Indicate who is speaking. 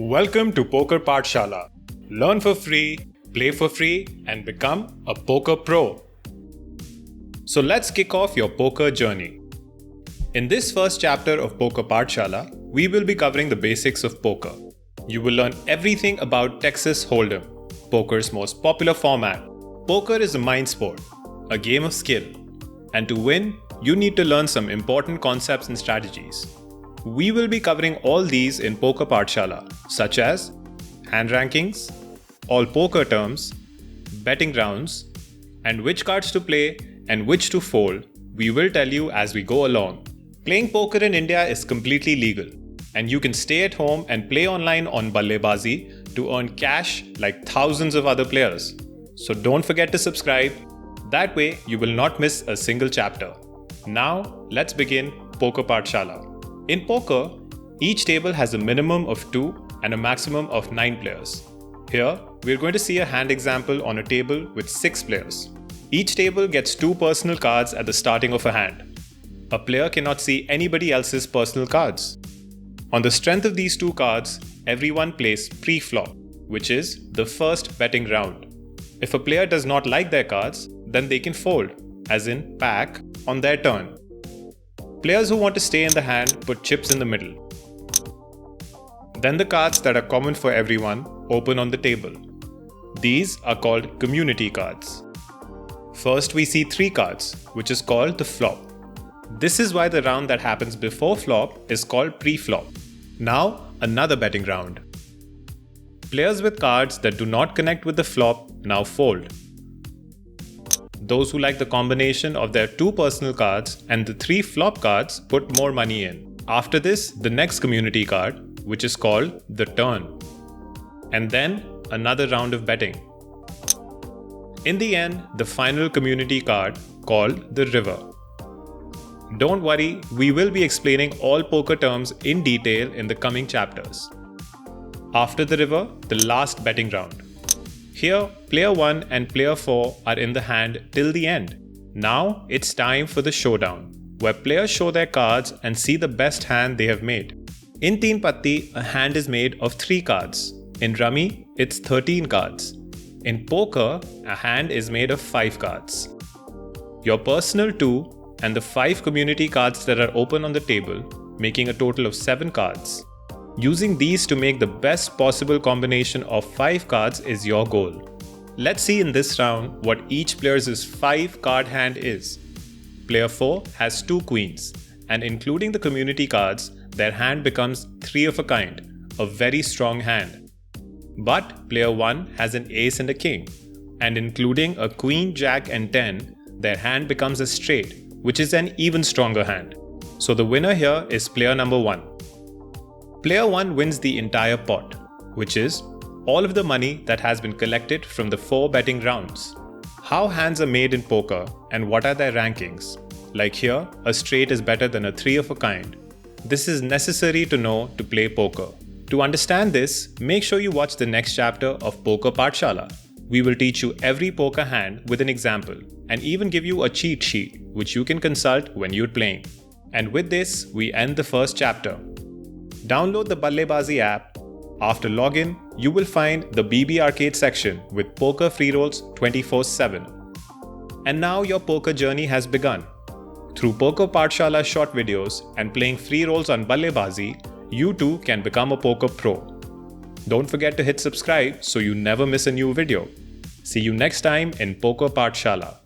Speaker 1: Welcome to Poker Pathshala. Learn for free, play for free, and become a poker pro. So let's kick off your poker journey. In this first chapter of Poker Pathshala, we will be covering the basics of poker. You will learn everything about Texas Hold'em, poker's most popular format. Poker is a mind sport, a game of skill. And to win, you need to learn some important concepts and strategies. We will be covering all these in Poker Pathshala, such as hand rankings, all poker terms, betting rounds, and which cards to play and which to fold. We will tell you as we go along. Playing poker in India is completely legal, and you can stay at home and play online on Ballebazi to earn cash like thousands of other players. So don't forget to subscribe. That way you will not miss a single chapter. Now let's begin Poker Pathshala. In poker, each table has a minimum of 2 and a maximum of 9 players. Here, we are going to see a hand example on a table with 6 players. Each table gets 2 personal cards at the starting of a hand. A player cannot see anybody else's personal cards. On the strength of these 2 cards, everyone plays pre-flop, which is the first betting round. If a player does not like their cards, then they can fold, as in pack, on their turn. Players who want to stay in the hand put chips in the middle. Then the cards that are common for everyone open on the table. These are called community cards. First we see 3 cards, which is called the flop. This is why the round that happens before flop is called pre-flop. Now another betting round. Players with cards that do not connect with the flop now fold. Those who like the combination of their 2 personal cards and the 3 flop cards put more money in. After this, the next community card, which is called the turn. And then another round of betting. In the end, the final community card called the river. Don't worry, we will be explaining all poker terms in detail in the coming chapters. After the river, the last betting round. Here, player 1 and player 4 are in the hand till the end. Now it's time for the showdown, where players show their cards and see the best hand they have made. In Teen Patti, a hand is made of 3 cards. In Rummy, it's 13 cards. In poker, a hand is made of 5 cards. Your personal 2 and the 5 community cards that are open on the table, making a total of 7 cards. Using these to make the best possible combination of 5 cards is your goal. Let's see in this round what each player's 5 card hand is. Player 4 has 2 queens, and including the community cards, their hand becomes 3 of a kind, a very strong hand. But player 1 has an ace and a king, and including a queen, jack and 10, their hand becomes a straight, which is an even stronger hand. So the winner here is player number 1. Player 1 wins the entire pot, which is all of the money that has been collected from the 4 betting rounds. How hands are made in poker and what are their rankings? Like here, a straight is better than a 3 of a kind. This is necessary to know to play poker. To understand this, make sure you watch the next chapter of Poker Pathshala. We will teach you every poker hand with an example and even give you a cheat sheet which you can consult when you're playing. And with this, we end the first chapter. Download the Ballebazi app. After login, you will find the BB Arcade section with poker free rolls 24/7. And now your poker journey has begun. Through Poker Pathshala short videos and playing free rolls on Ballebazi, you too can become a poker pro. Don't forget to hit subscribe so you never miss a new video. See you next time in Poker Pathshala.